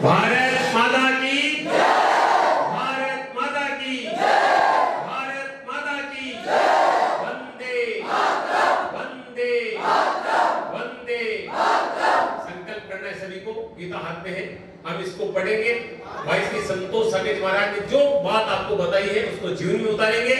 भारत माता की, भारत माता की, भारत माता की, वंदे वंदे वंदे। संकल्प करना है सभी को, गीता हाथ में है, हम इसको पढ़ेंगे। भाई श्री संतोष साकेत महाराज ने जो बात आपको बताई है उसको जीवन में उतारेंगे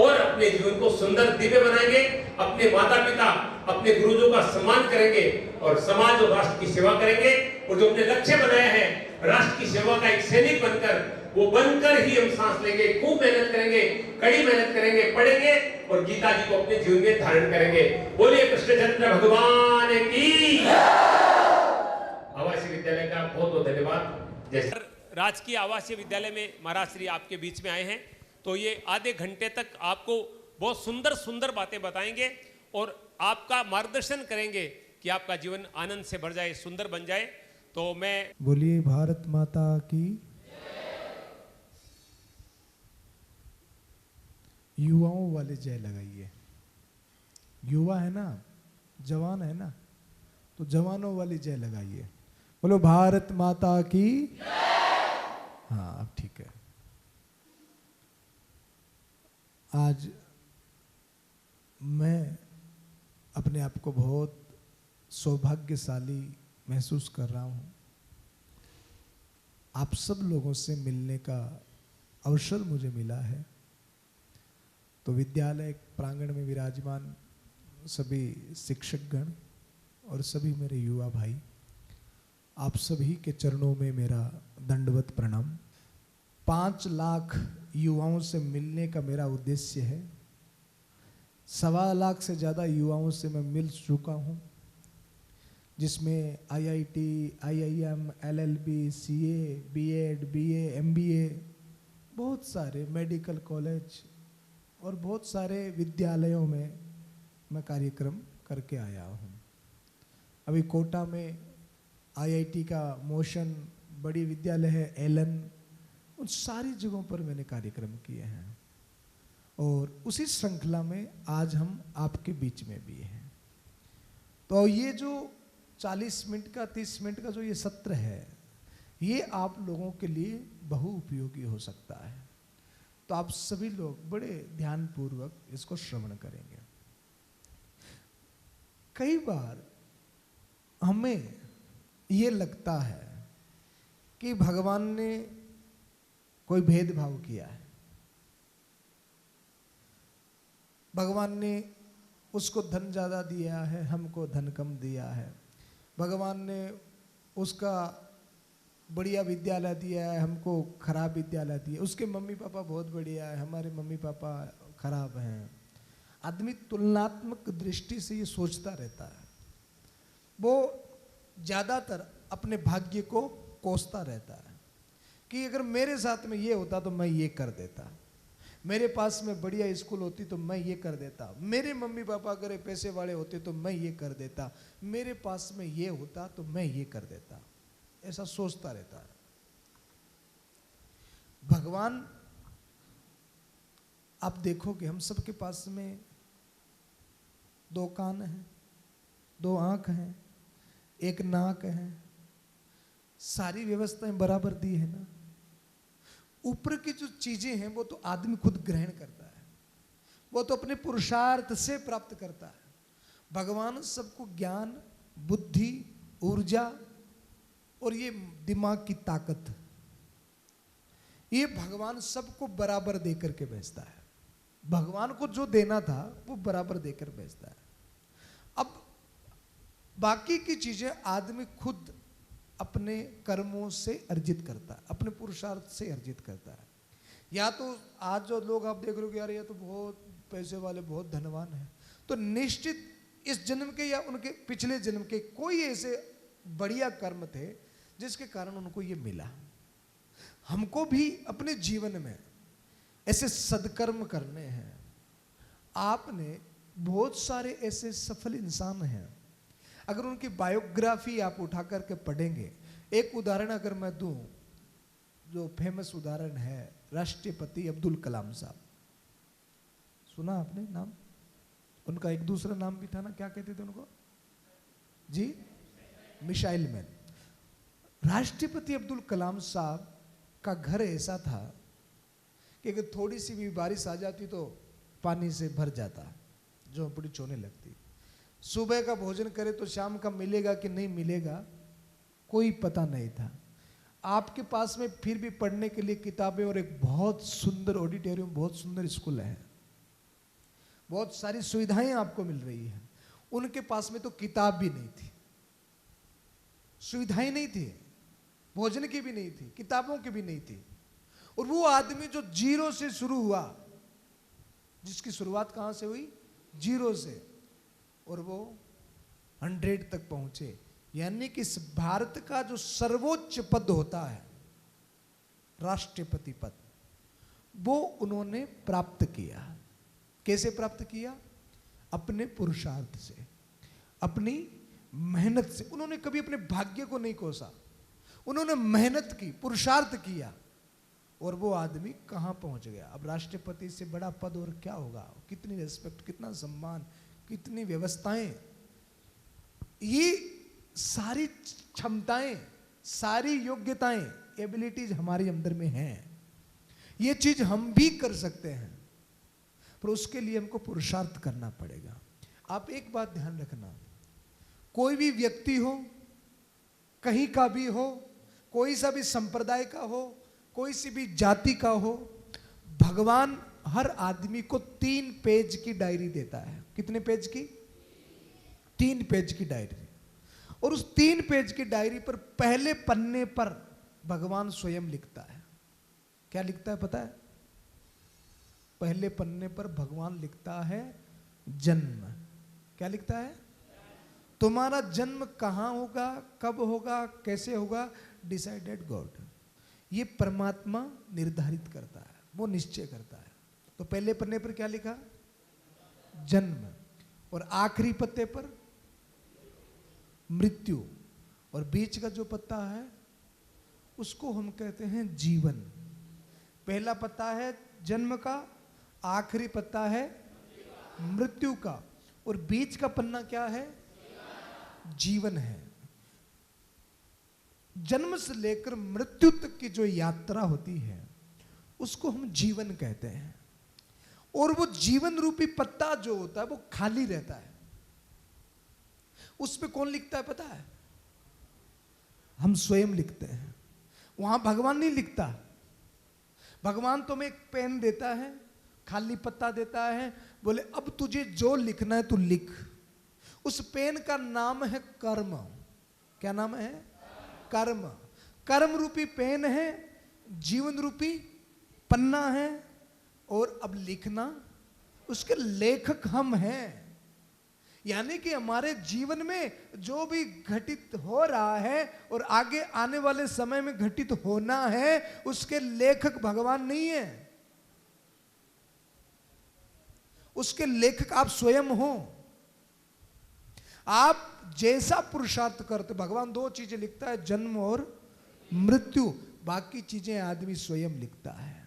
और अपने जीवन को सुंदर दिव्य बनाएंगे। अपने माता पिता, अपने गुरुजों का सम्मान करेंगे और समाज और राष्ट्र की सेवा करेंगे। और जो अपने लक्ष्य बनाया है राष्ट्र की सेवा का एक सैनिक बनकर, वो बनकर ही हम सांस लेंगे। खूब मेहनत करेंगे, कड़ी मेहनत करेंगे, पढ़ेंगे और गीता जी को अपने जीवन में धारण करेंगे। बोलिए कृष्णचंद्र भगवान की। आवासीय विद्यालय का बहुत बहुत धन्यवाद। राजकीय आवासीय विद्यालय में महाराज श्री आपके बीच में आए हैं, तो ये आधे घंटे तक आपको बहुत सुंदर सुंदर बातें बताएंगे और आपका मार्गदर्शन करेंगे कि आपका जीवन आनंद से भर जाए, सुंदर बन जाए। तो मैं बोलिए भारत माता की। युवाओं वाले जय लगाइए। युवा है ना, जवान है ना, तो जवानों वाली जय लगाइए। बोलो भारत माता की। हाँ अब ठीक है। आज मैं अपने आप को बहुत सौभाग्यशाली महसूस कर रहा हूँ। आप सब लोगों से मिलने का अवसर मुझे मिला है। तो विद्यालय प्रांगण में विराजमान सभी शिक्षकगण और सभी मेरे युवा भाई, आप सभी के चरणों में मेरा दंडवत प्रणाम। 5 लाख युवाओं से मिलने का मेरा उद्देश्य है। 1.25 लाख से ज़्यादा युवाओं से मैं मिल चुका हूँ, जिसमें IIT, IIM, LLB, CA, B.Ed, BA, MBA, बहुत सारे मेडिकल कॉलेज और बहुत सारे विद्यालयों में मैं कार्यक्रम करके आया हूँ। अभी कोटा में IIT का मोशन बड़ी विद्यालय है, एलन, उन सारी जगहों पर मैंने कार्यक्रम किए हैं। और उसी श्रृंखला में आज हम आपके बीच में भी हैं। तो ये जो 40 मिनट का 30 मिनट का जो ये सत्र है, ये आप लोगों के लिए बहुउपयोगी हो सकता है। तो आप सभी लोग बड़े ध्यानपूर्वक इसको श्रवण करेंगे। कई बार हमें ये लगता है कि भगवान ने कोई भेदभाव किया है, भगवान ने उसको धन ज़्यादा दिया है, हमको धन कम दिया है, भगवान ने उसका बढ़िया विद्यालय दिया है, हमको खराब विद्यालय दिया, उसके मम्मी पापा बहुत बढ़िया है, हमारे मम्मी पापा खराब हैं। आदमी तुलनात्मक दृष्टि से ये सोचता रहता है। वो ज़्यादातर अपने भाग्य को कोसता रहता है कि अगर मेरे साथ में ये होता तो मैं ये कर देता, मेरे पास में बढ़िया स्कूल होती तो मैं ये कर देता, मेरे मम्मी पापा अगर पैसे वाले होते तो मैं ये कर देता, मेरे पास में ये होता तो मैं ये कर देता, ऐसा सोचता रहता है। भगवान, आप देखोगे हम सबके पास में 2 कान हैं, 2 आंख हैं, 1 नाक है, सारी व्यवस्थाएं बराबर दी है ना। ऊपर की जो चीजें हैं वो तो आदमी खुद ग्रहण करता है, वो तो अपने पुरुषार्थ से प्राप्त करता है। भगवान सबको ज्ञान, बुद्धि, ऊर्जा और ये दिमाग की ताकत, ये भगवान सबको बराबर देकर के भेजता है। भगवान को जो देना था वो बराबर देकर भेजता है। अब बाकी की चीजें आदमी खुद अपने कर्मों से अर्जित करता है, अपने पुरुषार्थ से अर्जित करता है। या तो आज जो लोग आप देख रहे हो यार ये तो बहुत पैसे वाले, बहुत धनवान है, तो निश्चित इस जन्म के या उनके पिछले जन्म के कोई ऐसे बढ़िया कर्म थे जिसके कारण उनको ये मिला। हमको भी अपने जीवन में ऐसे सदकर्म करने हैं। आपने बहुत सारे ऐसे सफल इंसान हैं, अगर उनकी बायोग्राफी आप उठा करके पढ़ेंगे, एक उदाहरण अगर मैं दूं, जो फेमस उदाहरण है राष्ट्रपति अब्दुल कलाम साहब, सुना आपने नाम? उनका एक दूसरा नाम भी था ना, क्या कहते थे उनको जी? Missile man. राष्ट्रपति अब्दुल कलाम साहब का घर ऐसा था कि अगर थोड़ी सी भी बारिश आ जाती तो पानी से भर जाता, झोंपड़ी चोने लगती। सुबह का भोजन करे तो शाम का मिलेगा कि नहीं मिलेगा कोई पता नहीं था। आपके पास में फिर भी पढ़ने के लिए किताबें और एक बहुत सुंदर ऑडिटोरियम, बहुत सुंदर स्कूल है, बहुत सारी सुविधाएं आपको मिल रही है। उनके पास में तो किताब भी नहीं थी, सुविधाएं नहीं थी, भोजन की भी नहीं थी, किताबों की भी नहीं थी। और वो आदमी जो जीरो से शुरू हुआ, जिसकी शुरुआत कहां से हुई? जीरो से, और वो 100 तक पहुंचे। यानी कि इस भारत का जो सर्वोच्च पद होता है, राष्ट्रपति पद, वो उन्होंने प्राप्त किया। कैसे प्राप्त किया? अपने पुरुषार्थ से, अपनी मेहनत से। उन्होंने कभी अपने भाग्य को नहीं कोसा, उन्होंने मेहनत की, पुरुषार्थ किया, और वो आदमी कहां पहुंच गया। अब राष्ट्रपति से बड़ा पद और क्या होगा? कितनी रिस्पेक्ट, कितना सम्मान, कितनी व्यवस्थाएं। ये सारी क्षमताएं, सारी योग्यताएं, एबिलिटीज हमारे अंदर में हैं। ये चीज हम भी कर सकते हैं, पर उसके लिए हमको पुरुषार्थ करना पड़ेगा। आप एक बात ध्यान रखना, कोई भी व्यक्ति हो, कहीं का भी हो, कोई सा भी संप्रदाय का हो, कोई सी भी जाति का हो, भगवान हर आदमी को 3 पेज की डायरी देता है। कितने पेज की? 3 पेज की डायरी। और उस 3 पेज की डायरी पर पहले पन्ने पर भगवान स्वयं लिखता है। क्या लिखता है पता है? पहले पन्ने पर भगवान लिखता है जन्म। क्या लिखता है? तुम्हारा जन्म कहां होगा, कब होगा, कैसे होगा, डिसाइडेड गॉड। ये परमात्मा निर्धारित करता है, वो निश्चय करता है। तो पहले पन्ने पर क्या लिखा? जन्म। और आखिरी पत्ते पर मृत्यु। और बीच का जो पत्ता है उसको हम कहते हैं जीवन। पहला पत्ता है जन्म का, आखिरी पत्ता है मृत्यु का, और बीच का पन्ना क्या है? जीवन है। जन्म से लेकर मृत्यु तक की जो यात्रा होती है उसको हम जीवन कहते हैं। और वो जीवन रूपी पत्ता जो होता है वो खाली रहता है। उस पे कौन लिखता है पता है? हम स्वयं लिखते हैं। वहां भगवान नहीं लिखता। भगवान तुम्हें एक पेन देता है, खाली पत्ता देता है, बोले अब तुझे जो लिखना है तू लिख। उस पेन का नाम है कर्म। क्या नाम है? कर्म। कर्म रूपी पेन है, जीवन रूपी पन्ना है, और अब लिखना उसके लेखक हम हैं। यानी कि हमारे जीवन में जो भी घटित हो रहा है और आगे आने वाले समय में घटित होना है, उसके लेखक भगवान नहीं है, उसके लेखक आप स्वयं हो। आप जैसा पुरुषार्थ करते, भगवान 2 चीजें लिखता है, जन्म और मृत्यु, बाकी चीजें आदमी स्वयं लिखता है।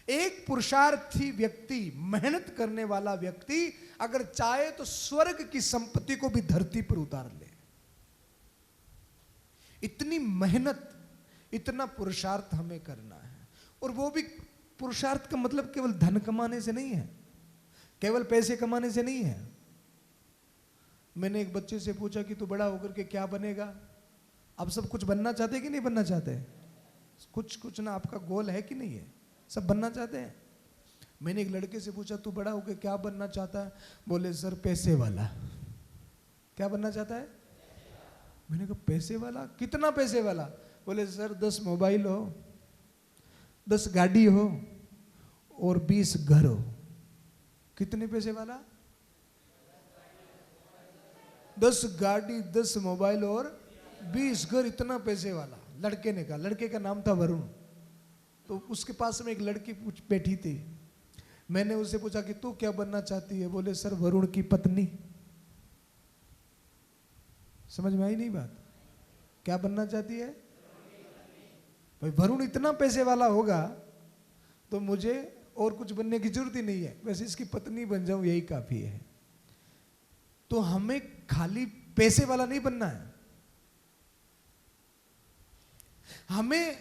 एक पुरुषार्थी व्यक्ति, मेहनत करने वाला व्यक्ति अगर चाहे तो स्वर्ग की संपत्ति को भी धरती पर उतार ले। इतनी मेहनत, इतना पुरुषार्थ हमें करना है। और वो भी पुरुषार्थ का मतलब केवल धन कमाने से नहीं है, केवल पैसे कमाने से नहीं है। मैंने एक बच्चे से पूछा कि तू बड़ा होकर के क्या बनेगा? आप सब कुछ बनना चाहते कि नहीं बनना चाहते? कुछ ना आपका गोल है कि नहीं है? सब बनना चाहते हैं। मैंने एक लड़के से पूछा तू बड़ा होकर क्या बनना चाहता है? बोले सर पैसे वाला। क्या बनना चाहता है? मैंने कहा पैसे वाला? कितना पैसे वाला? बोले सर 10 मोबाइल हो, 10 गाड़ी हो और 20 घर हो। कितने पैसे वाला? 10 गाड़ी, 10 मोबाइल और 20 घर, इतना पैसे वाला। लड़के ने कहा, लड़के का नाम था वरुण। तो उसके पास में एक लड़की बैठी थी। मैंने उससे पूछा कि तू क्या बनना चाहती है? बोले सर वरुण की पत्नी। समझ में आई नहीं बात? क्या बनना चाहती है? भाई वरुण इतना पैसे वाला होगा तो मुझे और कुछ बनने की जरूरत ही नहीं है, वैसे इसकी पत्नी बन जाऊं यही काफी है। तो हमें खाली पैसे वाला नहीं बनना है, हमें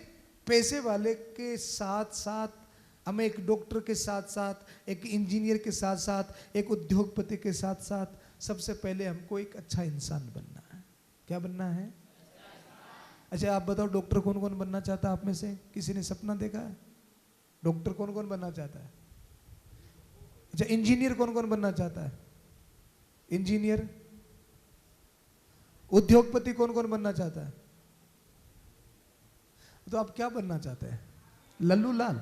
पैसे वाले के साथ साथ, हमें एक डॉक्टर के साथ साथ, एक इंजीनियर के साथ साथ, एक उद्योगपति के साथ साथ, सबसे पहले हमको एक अच्छा इंसान बनना है। क्या बनना है? अच्छा आप बताओ, डॉक्टर कौन कौन बनना चाहता है आप में से? किसी ने सपना देखा है? डॉक्टर कौन कौन बनना चाहता है? अच्छा इंजीनियर कौन कौन बनना चाहता है? इंजीनियर। उद्योगपति कौन कौन बनना चाहता है? तो आप क्या बनना चाहते हैं? लल्लू लाल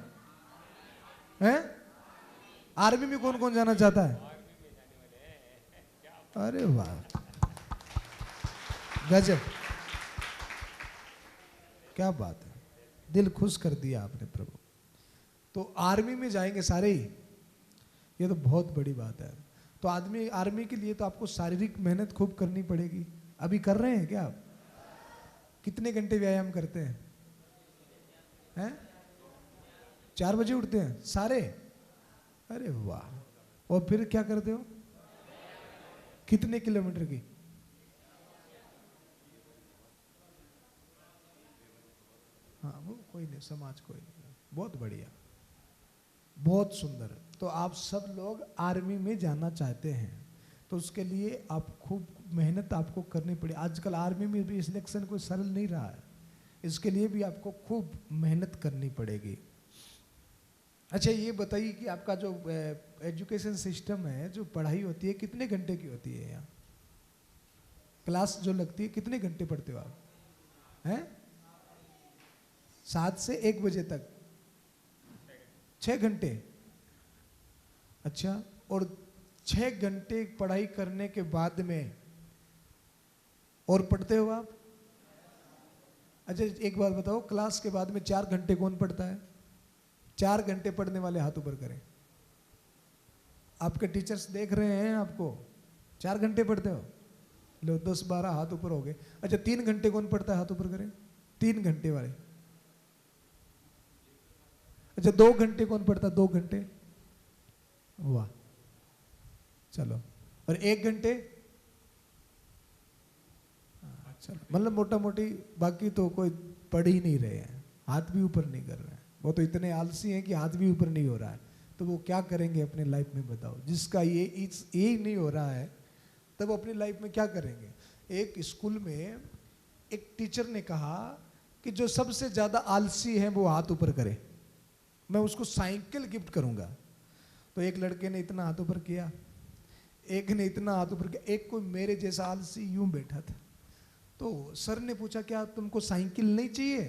हैं? आर्मी में कौन कौन जाना चाहता है? अरे वाह, गजब, क्या बात है, दिल खुश कर दिया आपने प्रभु। तो आर्मी में जाएंगे सारे ही, ये तो बहुत बड़ी बात है। तो आर्मी के लिए तो आपको शारीरिक मेहनत खूब करनी पड़ेगी। अभी कर रहे हैं क्या आप? कितने घंटे व्यायाम करते हैं? 4 बजे उठते हैं सारे? अरे वाह। और फिर क्या करते हो? कितने किलोमीटर की? हाँ वो कोई नहीं, समाज कोई नहीं, बहुत बढ़िया, बहुत सुंदर। तो आप सब लोग आर्मी में जाना चाहते हैं, तो उसके लिए आप खूब मेहनत आपको करनी पड़ेगी। आजकल आर्मी में भी सिलेक्शन कोई सरल नहीं रहा है, इसके लिए भी आपको खूब मेहनत करनी पड़ेगी। अच्छा ये बताइए कि आपका जो एजुकेशन सिस्टम है, जो पढ़ाई होती है, कितने घंटे की होती है? यहाँ क्लास जो लगती है कितने घंटे पढ़ते हो आप? हैं? 7 से 1 बजे तक 6 घंटे। अच्छा, और 6 घंटे पढ़ाई करने के बाद में और पढ़ते हो आप? अच्छा एक बात बताओ, क्लास के बाद में 4 घंटे कौन पढ़ता है? 4 घंटे पढ़ने वाले हाथ ऊपर करें। आपके टीचर्स देख रहे हैं आपको, 4 घंटे पढ़ते हो? लो 10-12 हाथ ऊपर हो गए। अच्छा 3 घंटे कौन पढ़ता है? हाथ ऊपर करें। 3 घंटे वाले। अच्छा 2 घंटे कौन पढ़ता है? 2 घंटे। वाह, चलो। और 1 घंटे? चलो, मतलब मोटा मोटी बाकी तो कोई पढ़ ही नहीं रहे हैं, हाथ भी ऊपर नहीं कर रहे हैं। वो तो इतने आलसी हैं कि हाथ भी ऊपर नहीं हो रहा है, तो वो क्या करेंगे अपने लाइफ में बताओ? जिसका ये नहीं हो रहा है, तब वो अपनी लाइफ में क्या करेंगे? एक स्कूल में एक टीचर ने कहा कि जो सबसे ज़्यादा आलसी है वो हाथ ऊपर करे, मैं उसको साइकिल गिफ्ट करूंगा। तो एक लड़के ने इतना हाथ ऊपर किया, एक ने इतना हाथ ऊपर किया, एक कोई मेरे जैसा आलसी यूं बैठा था। तो सर ने पूछा क्या तुमको साइकिल नहीं चाहिए?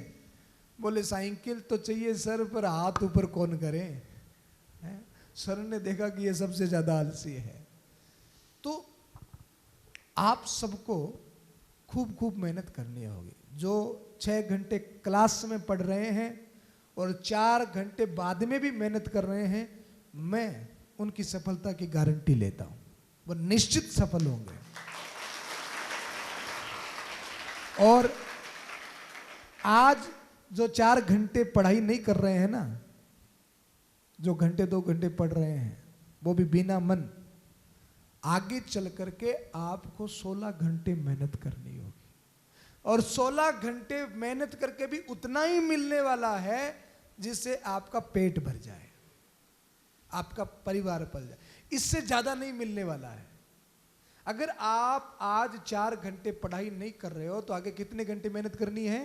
बोले साइकिल तो चाहिए सर, पर हाथ ऊपर कौन करे? सर ने देखा कि ये सबसे ज्यादा आलसी है। तो आप सबको खूब खूब मेहनत करनी होगी। जो 6 घंटे क्लास में पढ़ रहे हैं और 4 घंटे बाद में भी मेहनत कर रहे हैं, मैं उनकी सफलता की गारंटी लेता हूं, वो निश्चित सफल होंगे। और आज जो 4 घंटे पढ़ाई नहीं कर रहे हैं ना, जो घंटे 2 घंटे पढ़ रहे हैं, वो भी बिना मन, आगे चल करके आपको 16 घंटे मेहनत करनी होगी। और 16 घंटे मेहनत करके भी उतना ही मिलने वाला है जिससे आपका पेट भर जाए, आपका परिवार पल जाए, इससे ज्यादा नहीं मिलने वाला है। अगर आप आज 4 घंटे पढ़ाई नहीं कर रहे हो, तो आगे कितने घंटे मेहनत करनी है?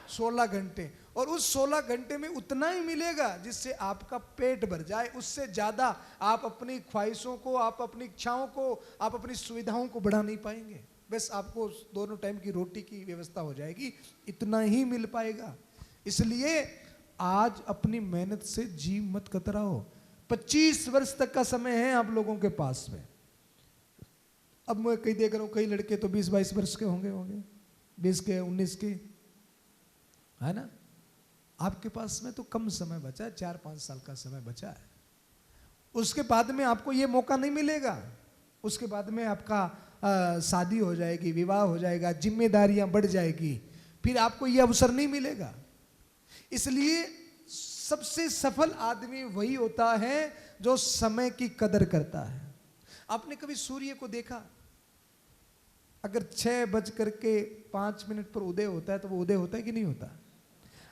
16 घंटे। और उस 16 घंटे में उतना ही मिलेगा जिससे आपका पेट भर जाए, उससे ज्यादा आप अपनी ख्वाहिशों को, आप अपनी इच्छाओं को, आप अपनी सुविधाओं को बढ़ा नहीं पाएंगे। बस आपको दोनों टाइम की रोटी की व्यवस्था हो जाएगी, इतना ही मिल पाएगा। इसलिए आज अपनी मेहनत से जी मत कतराओ। 25 वर्ष तक का समय है आप लोगों के पास में। अब मैं कई देख रहा हूं, कई लड़के तो 20-22 वर्ष के होंगे 20 के, 19 के, है ना? आपके पास में तो कम समय बचा है, 4-5 साल का समय बचा है। उसके बाद में आपको ये मौका नहीं मिलेगा। उसके बाद में आपका शादी हो जाएगी, विवाह हो जाएगा, जिम्मेदारियां बढ़ जाएगी, फिर आपको ये अवसर नहीं मिलेगा। इसलिए सबसे सफल आदमी वही होता है जो समय की कदर करता है। आपने कभी सूर्य को देखा? अगर 6:05 पर उदय होता है तो वो उदय होता है कि नहीं होता?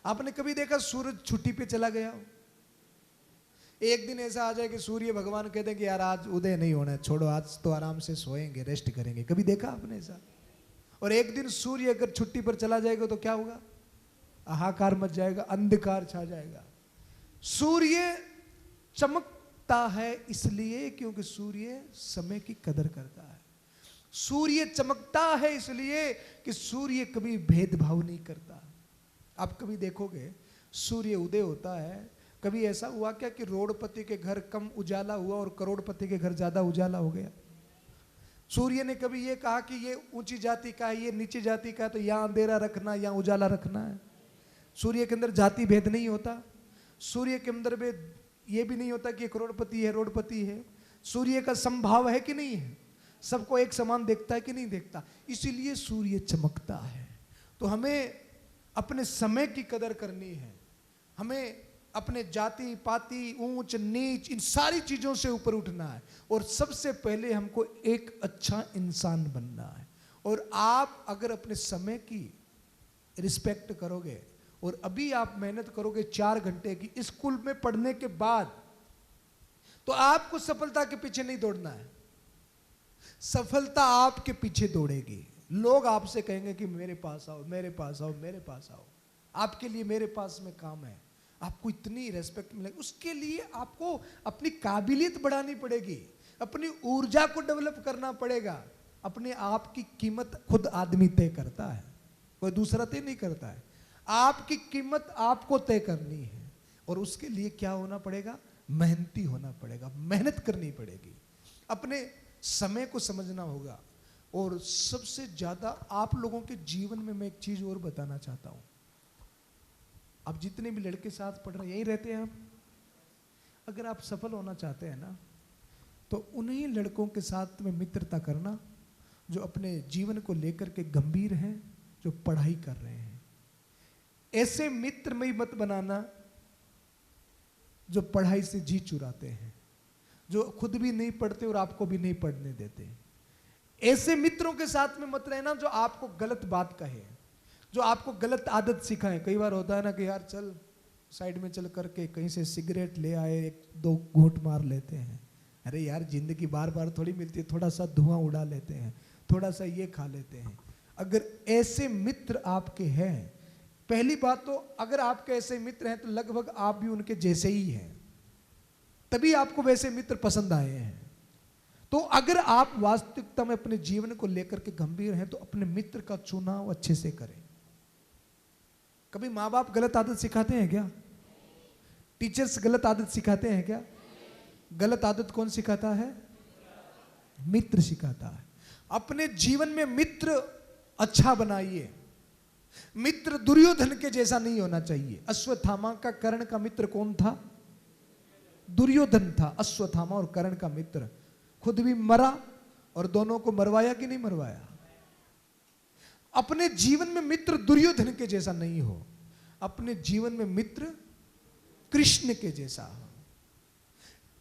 आपने कभी देखा सूरज छुट्टी पे चला गया हो? एक दिन ऐसा आ जाए कि सूर्य भगवान कहते हैं कि यार आज उदय नहीं होना है, छोड़ो, आज तो आराम से सोएंगे, रेस्ट करेंगे। कभी देखा आपने ऐसा? और एक दिन सूर्य अगर छुट्टी पर चला जाएगा तो क्या होगा? हाहाकार मच जाएगा, अंधकार छा जाएगा। सूर्य चमकता है इसलिए क्योंकि सूर्य समय की कदर करता है। सूर्य चमकता है इसलिए कि सूर्य कभी भेदभाव नहीं करता। आप कभी देखोगे सूर्य उदय होता है, कभी ऐसा हुआ क्या कि रोडपति के घर कम उजाला हुआ और करोड़पति के घर ज्यादा उजाला हो गया? सूर्य ने कभी ये कहा कि ये ऊंची जाति का है, ये नीची जाति का है, तो यहां अंधेरा रखना, यहां उजाला रखना है? सूर्य के अंदर जाति भेद नहीं होता। सूर्य के अंदर भेद ये भी नहीं होता कि ये करोड़पति है, रोडपति है। सूर्य का संभाव है कि नहीं है? सबको एक समान देखता है कि नहीं देखता? इसीलिए सूर्य चमकता है। तो हमें अपने समय की कदर करनी है। हमें अपने जाति पाति ऊंच नीच इन सारी चीजों से ऊपर उठना है और सबसे पहले हमको एक अच्छा इंसान बनना है। और आप अगर अपने समय की रिस्पेक्ट करोगे और अभी आप मेहनत करोगे 4 घंटे की स्कूल में पढ़ने के बाद, तो आपको सफलता के पीछे नहीं दौड़ना है, सफलता आपके पीछे दौड़ेगी। लोग आपसे कहेंगे कि मेरे पास आओ, मेरे पास आओ, मेरे पास आओ, आपके लिए मेरे पास में काम है। आपको इतनी रेस्पेक्ट मिलेगी। उसके लिए आपको अपनी काबिलियत बढ़ानी पड़ेगी, अपनी ऊर्जा को डेवलप करना पड़ेगा। अपने आप की कीमत खुद आदमी तय करता है, कोई दूसरा तय नहीं करता है। आपकी कीमत आपको तय करनी है और उसके लिए क्या होना पड़ेगा? मेहनती होना पड़ेगा, मेहनत करनी पड़ेगी, अपने समय को समझना होगा। और सबसे ज्यादा आप लोगों के जीवन में मैं एक चीज और बताना चाहता हूं। आप जितने भी लड़के साथ पढ़ रहे हैं, यहीं रहते हैं आप, अगर आप सफल होना चाहते हैं ना, तो उन्हीं लड़कों के साथ में मित्रता करना जो अपने जीवन को लेकर के गंभीर हैं, जो पढ़ाई कर रहे हैं। ऐसे मित्र में मत बनाना जो पढ़ाई से जी चुराते हैं, जो खुद भी नहीं पढ़ते और आपको भी नहीं पढ़ने देते। ऐसे मित्रों के साथ में मत रहना जो आपको गलत बात कहे, जो आपको गलत आदत सिखाएं। कई बार होता है ना कि यार चल साइड में चल करके कहीं से सिगरेट ले आए, 1-2 घूंट मार लेते हैं। अरे यार जिंदगी बार बार थोड़ी मिलती है, थोड़ा सा धुआं उड़ा लेते हैं, थोड़ा सा ये खा लेते हैं। अगर ऐसे मित्र आपके हैं, पहली बात तो अगर आपके ऐसे मित्र हैं तो लगभग आप भी उनके जैसे ही हैं, तभी आपको वैसे मित्र पसंद आए हैं। तो अगर आप वास्तविकता में अपने जीवन को लेकर के गंभीर हैं तो अपने मित्र का चुनाव अच्छे से करें। कभी माँ बाप गलत आदत सिखाते हैं क्या? टीचर्स गलत आदत सिखाते हैं क्या? गलत आदत कौन सिखाता है? मित्र सिखाता है। अपने जीवन में मित्र अच्छा बनाइए। मित्र दुर्योधन के जैसा नहीं होना चाहिए। अश्वत्थामा का कर्ण का मित्र कौन था? दुर्योधन था, अश्वत्थामा और कर्ण का मित्र। खुद भी मरा और दोनों को मरवाया कि नहीं मरवाया? अपने जीवन में मित्र दुर्योधन के जैसा नहीं हो, अपने जीवन में मित्र कृष्ण के जैसा हो।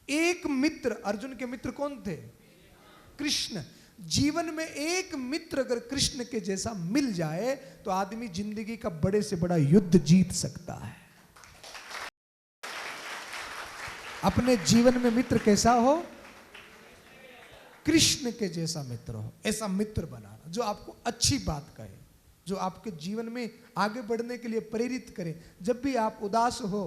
एक मित्र, अर्जुन के मित्र कौन थे? कृष्ण। जीवन में एक मित्र अगर कृष्ण के जैसा मिल जाए तो आदमी जिंदगी का बड़े से बड़ा युद्ध जीत सकता है। अपने जीवन में मित्र कैसा हो? कृष्ण के जैसा मित्र हो। ऐसा मित्र बनाना जो आपको अच्छी बात कहे, जो आपके जीवन में आगे बढ़ने के लिए प्रेरित करे। जब भी आप उदास हो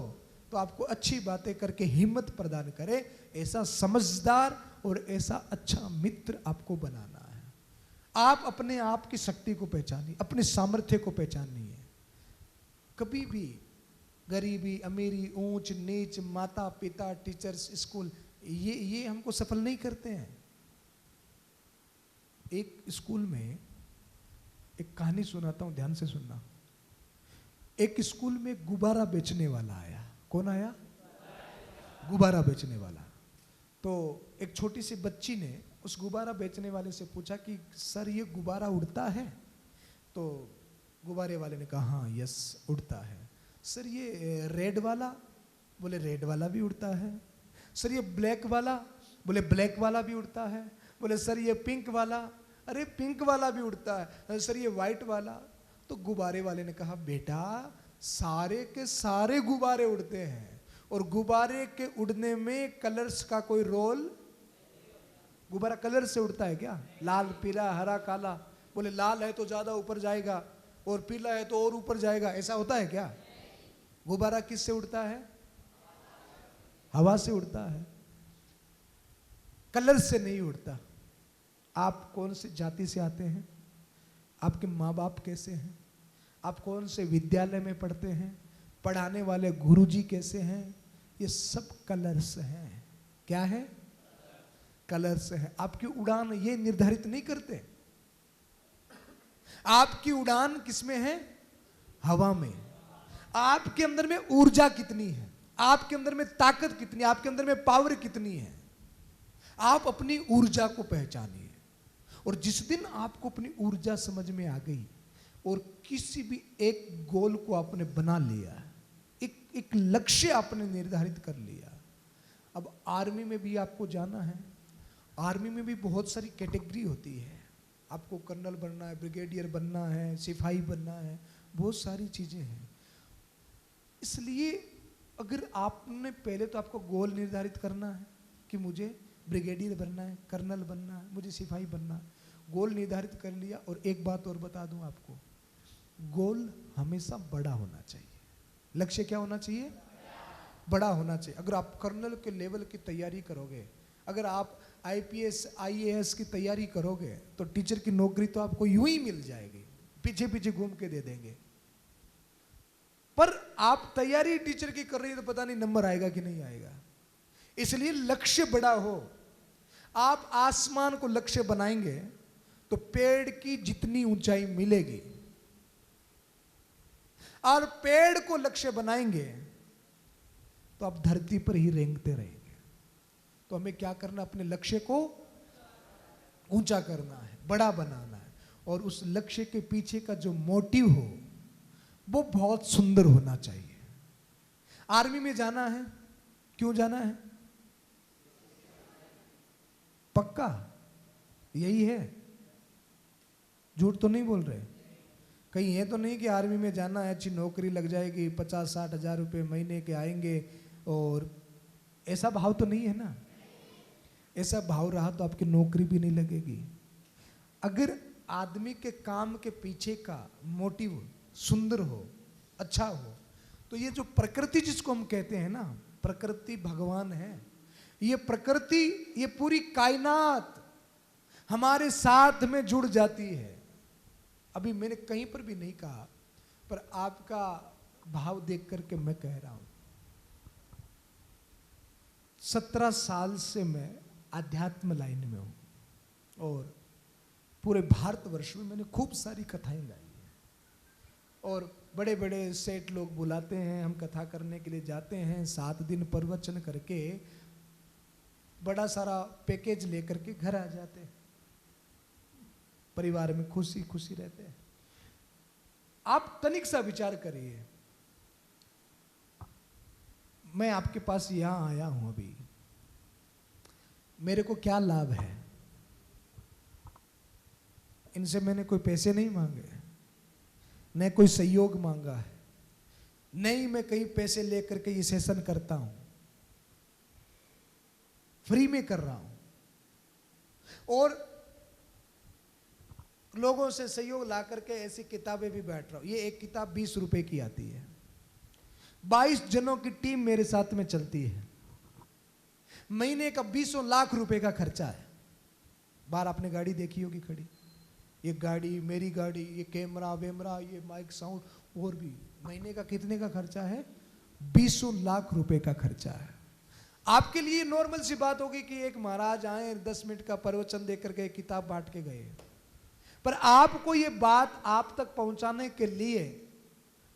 तो आपको अच्छी बातें करके हिम्मत प्रदान करे। ऐसा समझदार और ऐसा अच्छा मित्र आपको बनाना है। आप अपने आप की शक्ति को पहचानिए, अपने सामर्थ्य को पहचानिए। कभी भी गरीबी, अमीरी, ऊंच नीच, माता पिता, टीचर्स, स्कूल, ये हमको सफल नहीं करते हैं। एक स्कूल में एक कहानी सुनाता हूं, ध्यान से सुनना। एक स्कूल में गुब्बारा बेचने वाला आया। कौन आया? गुब्बारा बेचने वाला। तो एक छोटी सी बच्ची ने उस गुब्बारा बेचने वाले से पूछा कि सर ये गुब्बारा उड़ता है? तो गुब्बारे वाले ने कहा हाँ यस उड़ता है। सर ये रेड वाला? बोले रेड वाला भी उड़ता है। सर ये ब्लैक वाला? बोले ब्लैक वाला भी उड़ता है। बोले सर ये पिंक वाला? अरे पिंक वाला भी उड़ता है सर, ये व्हाइट वाला। तो गुब्बारे वाले ने कहा बेटा सारे के सारे गुब्बारे उड़ते हैं, और गुब्बारे के उड़ने में कलर्स का कोई रोल, गुब्बारा कलर से उड़ता है क्या? लाल पीला हरा काला, बोले लाल है तो ज्यादा ऊपर जाएगा और पीला है तो और ऊपर जाएगा, ऐसा होता है क्या? गुब्बारा किससे उड़ता है? हवा से उड़ता है, कलर से नहीं उड़ता। आप कौन सी जाति से आते हैं, आपके माँ बाप कैसे हैं, आप कौन से विद्यालय में पढ़ते हैं, पढ़ाने वाले गुरुजी कैसे हैं, ये सब कलर्स हैं। क्या है? कलर्स है। आपकी उड़ान ये निर्धारित नहीं करते। आपकी उड़ान किसमें है? हवा में। आपके अंदर में ऊर्जा कितनी है, आपके अंदर में ताकत कितनी है, आपके अंदर में पावर कितनी है, आप अपनी ऊर्जा को पहचानिए। और जिस दिन आपको अपनी ऊर्जा समझ में आ गई और किसी भी एक गोल को आपने बना लिया, एक लक्ष्य आपने निर्धारित कर लिया। अब आर्मी में भी आपको जाना है, आर्मी में भी बहुत सारी कैटेगरी होती है। आपको कर्नल बनना है, ब्रिगेडियर बनना है, सिपाही बनना है, बहुत सारी चीजें हैं। इसलिए अगर आपने पहले तो आपको गोल निर्धारित करना है कि मुझे ब्रिगेडियर बनना है, कर्नल बनना है, मुझे सिपाही बनना है, गोल निर्धारित कर लिया। और एक बात और बता दूं आपको, गोल हमेशा बड़ा होना चाहिए। लक्ष्य क्या होना चाहिए? बड़ा होना चाहिए। अगर आप कर्नल के लेवल की तैयारी करोगे, अगर आप आईपीएस आईएएस की तैयारी करोगे, तो टीचर की नौकरी तो आपको यूं ही मिल जाएगी, पीछे पीछे घूम के दे देंगे। पर आप तैयारी टीचर की कर रही है तो पता नहीं नंबर आएगा कि नहीं आएगा। इसलिए लक्ष्य बड़ा हो। आप आसमान को लक्ष्य बनाएंगे तो पेड़ की जितनी ऊंचाई मिलेगी, और पेड़ को लक्ष्य बनाएंगे तो आप धरती पर ही रेंगते रहेंगे। तो हमें क्या करना? अपने लक्ष्य को ऊंचा करना है, बड़ा बनाना है, और उस लक्ष्य के पीछे का जो मोटिव हो वो बहुत सुंदर होना चाहिए। आर्मी में जाना है, क्यों जाना है? पक्का यही है? झूठ तो नहीं बोल रहे? कहीं ये तो नहीं कि आर्मी में जाना है, अच्छी नौकरी लग जाएगी, 50-60 हजार रुपये महीने के आएंगे, और ऐसा भाव तो नहीं है ना। ऐसा भाव रहा तो आपकी नौकरी भी नहीं लगेगी। अगर आदमी के काम के पीछे का मोटिव सुंदर हो, अच्छा हो, तो ये जो प्रकृति जिसको हम कहते हैं ना, प्रकृति भगवान है। ये प्रकृति, ये पूरी कायनात हमारे साथ में जुड़ जाती है। अभी मैंने कहीं पर भी नहीं कहा, पर आपका भाव देख करके मैं कह रहा हूं। 17 साल से मैं आध्यात्म लाइन में हूं, और पूरे भारतवर्ष में मैंने खूब सारी कथाएं गाई हैं, और बड़े बड़े सेठ लोग बुलाते हैं, हम कथा करने के लिए जाते हैं, 7 दिन प्रवचन करके बड़ा सारा पैकेज लेकर के घर आ जाते हैं, परिवार में खुशी खुशी रहते हैं। आप तनिक सा विचार करिए, मैं आपके पास यहां आया हूं, अभी मेरे को क्या लाभ है? इनसे मैंने कोई पैसे नहीं मांगे, न कोई सहयोग मांगा है, नहीं मैं कहीं पैसे लेकर के ये सेशन करता हूं, फ्री में कर रहा हूं। और लोगों से सहयोग ला करके ऐसी किताबें भी बैठ रहा हूं। ये एक किताब 20 रुपए की आती है, 22 जनों की टीम मेरे साथ में चलती है, महीने का 20 लाख रुपए का खर्चा है। बाहर आपने गाड़ी देखी होगी खड़ी, ये गाड़ी, मेरी गाड़ी, ये कैमरा वेमरा, ये माइक साउंड, और भी महीने का कितने का खर्चा है? 20 लाख रुपए का खर्चा है। आपके लिए नॉर्मल सी बात होगी कि एक महाराज आए, 10 मिनट का प्रवचन देकर के किताब बांट के गए, पर आपको ये बात आप तक पहुंचाने के लिए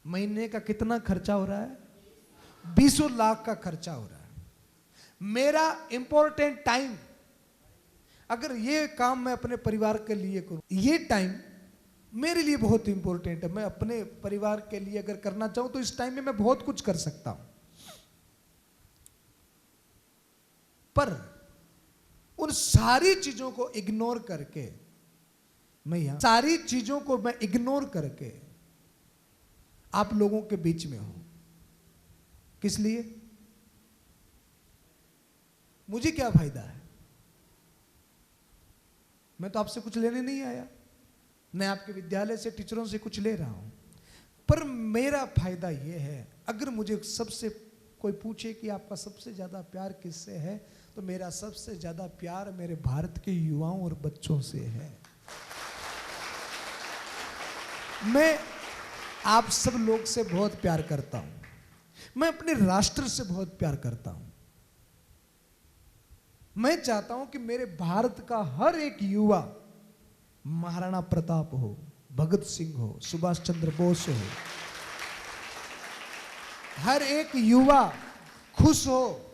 महीने का कितना खर्चा हो रहा है? 20 लाख का खर्चा हो रहा है। मेरा इंपॉर्टेंट टाइम, अगर ये काम मैं अपने परिवार के लिए करूं, ये टाइम मेरे लिए बहुत इंपॉर्टेंट है। मैं अपने परिवार के लिए अगर करना चाहूं तो इस टाइम में मैं बहुत कुछ कर सकता हूं, पर उन सारी चीजों को इग्नोर करके मैं यहां सारी चीजों को मैं इग्नोर करके आप लोगों के बीच में हूं। किस लिए? मुझे क्या फायदा है? मैं तो आपसे कुछ लेने नहीं आया, मैं आपके विद्यालय से टीचरों से कुछ ले रहा हूं, पर मेरा फायदा यह है, अगर मुझे सबसे कोई पूछे कि आपका सबसे ज्यादा प्यार किससे है, तो मेरा सबसे ज्यादा प्यार मेरे भारत के युवाओं और बच्चों से है। मैं आप सब लोग से बहुत प्यार करता हूं, मैं अपने राष्ट्र से बहुत प्यार करता हूं। मैं चाहता हूं कि मेरे भारत का हर एक युवा महाराणा प्रताप हो, भगत सिंह हो, सुभाष चंद्र बोस हो, हर एक युवा खुश हो।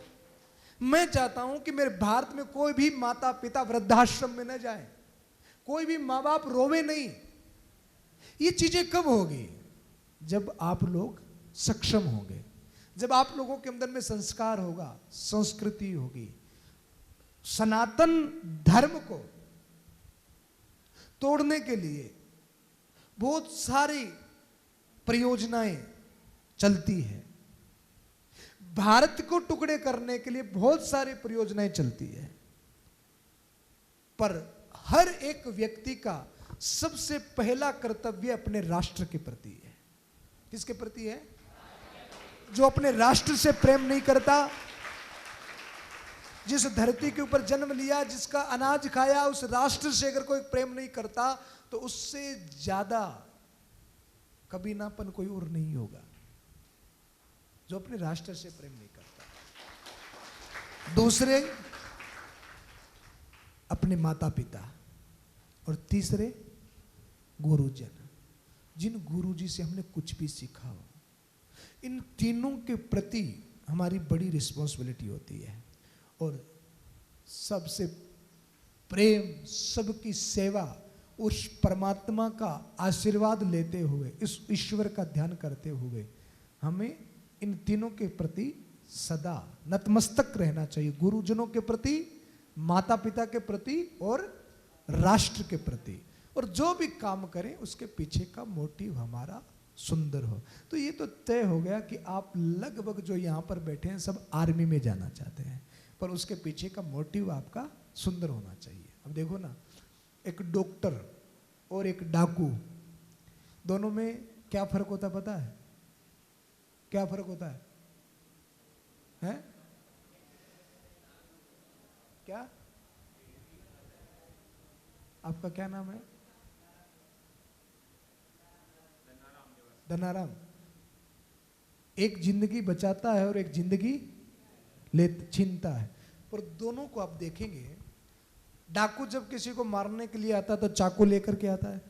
मैं चाहता हूं कि मेरे भारत में कोई भी माता पिता वृद्धाश्रम में न जाए, कोई भी माँ बाप रोवे नहीं। ये चीजें कब होगी? जब आप लोग सक्षम होंगे, जब आप लोगों के अंदर में संस्कार होगा, संस्कृति होगी। सनातन धर्म को तोड़ने के लिए बहुत सारी परियोजनाएं चलती है, भारत को टुकड़े करने के लिए बहुत सारी परियोजनाएं चलती है, पर हर एक व्यक्ति का सबसे पहला कर्तव्य अपने राष्ट्र के प्रति है। किसके प्रति है? जो अपने राष्ट्र से प्रेम नहीं करता, जिस धरती के ऊपर जन्म लिया, जिसका अनाज खाया, उस राष्ट्र से अगर कोई प्रेम नहीं करता, तो उससे ज्यादा कबीनापन कोई और नहीं होगा, जो अपने राष्ट्र से प्रेम नहीं करता। दूसरे अपने माता पिता, और तीसरे गुरुजन, जिन गुरुजी से हमने कुछ भी सीखा हो। इन तीनों के प्रति हमारी बड़ी रिस्पॉन्सिबिलिटी होती है, और सबसे प्रेम, सबकी सेवा, उस परमात्मा का आशीर्वाद लेते हुए, इस ईश्वर का ध्यान करते हुए हमें इन तीनों के प्रति सदा नतमस्तक रहना चाहिए। गुरुजनों के प्रति, माता पिता के प्रति और राष्ट्र के प्रति। और जो भी काम करें उसके पीछे का मोटिव हमारा सुंदर हो। तो ये तो तय हो गया कि आप लगभग जो यहाँ पर बैठे हैं सब आर्मी में जाना चाहते हैं, पर उसके पीछे का मोटिव आपका सुंदर होना चाहिए। अब देखो ना, एक डॉक्टर और एक डाकू, दोनों में क्या फर्क होता पता है? क्या फर्क होता है? हैं? क्या? आपका क्या नाम है? धनाराम। एक जिंदगी बचाता है और एक जिंदगी छीनता है, पर दोनों को आप देखेंगे, डाकू जब किसी को मारने के लिए आता है तो चाकू लेकर के आता है,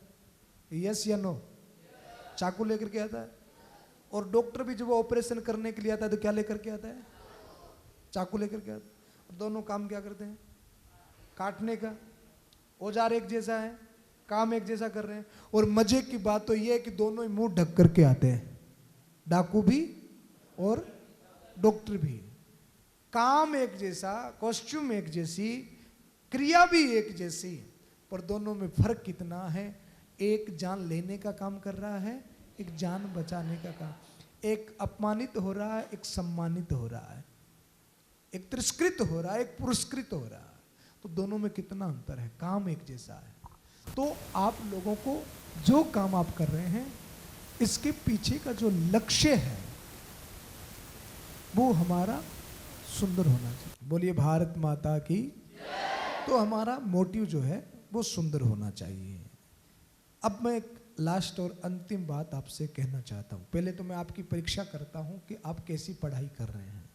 यस या नो? चाकू लेकर के आता है। और डॉक्टर भी जब वो ऑपरेशन करने के लिए आता है तो क्या लेकर के आता है? चाकू लेकर के आता है। दोनों काम क्या करते हैं? काटने का। औजार एक जैसा है, काम एक जैसा कर रहे हैं, और मजे की बात तो यह है कि दोनों ही मुंह ढक करके आते हैं, डाकू भी और डॉक्टर भी। काम एक जैसा, कॉस्ट्यूम एक जैसी, क्रिया भी एक जैसी, पर दोनों में फर्क कितना है? एक जान लेने का काम कर रहा है, एक जान बचाने का काम। एक अपमानित हो रहा है, एक सम्मानित हो रहा है, एक तिरस्कृत हो रहा है, एक पुरस्कृत हो रहा है। तो दोनों में कितना अंतर है? काम एक जैसा है। तो आप लोगों को जो काम आप कर रहे हैं, इसके पीछे का जो लक्ष्य है वो हमारा सुंदर होना चाहिए। बोलिए भारत माता की। तो हमारा मोटिव जो है वो सुंदर होना चाहिए। अब मैं एक लास्ट और अंतिम बात आपसे कहना चाहता हूं। पहले तो मैं आपकी परीक्षा करता हूं कि आप कैसी पढ़ाई कर रहे हैं,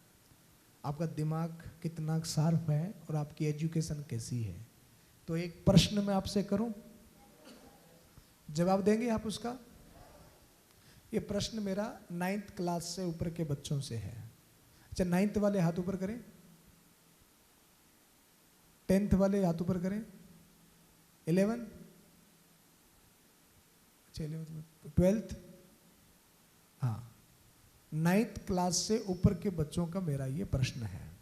आपका दिमाग कितना शार्प है और आपकी एजुकेशन कैसी है। तो एक प्रश्न मैं आपसे करूं, जवाब देंगे आप उसका? ये प्रश्न मेरा 9th क्लास से ऊपर के बच्चों से है। अच्छा, 9th वाले हाथ ऊपर करें, 10th वाले हाथ ऊपर करें, 11, अच्छा 11th, 12th, हाँ, 9th क्लास से ऊपर के बच्चों का मेरा ये प्रश्न है।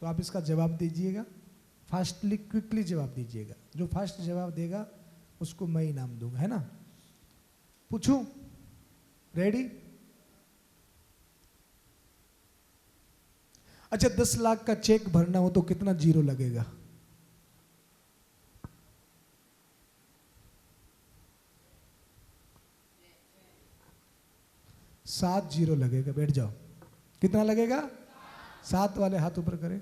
तो आप इसका जवाब दीजिएगा, फास्टली क्विकली जवाब दीजिएगा। जो फास्ट जवाब देगा उसको मैं इनाम दूंगा, है ना? पूछूं? रेडी? अच्छा, 10 लाख का चेक भरना हो तो कितना जीरो लगेगा? 7 जीरो लगेगा। बैठ जाओ। कितना लगेगा? 7 वाले हाथ ऊपर करें।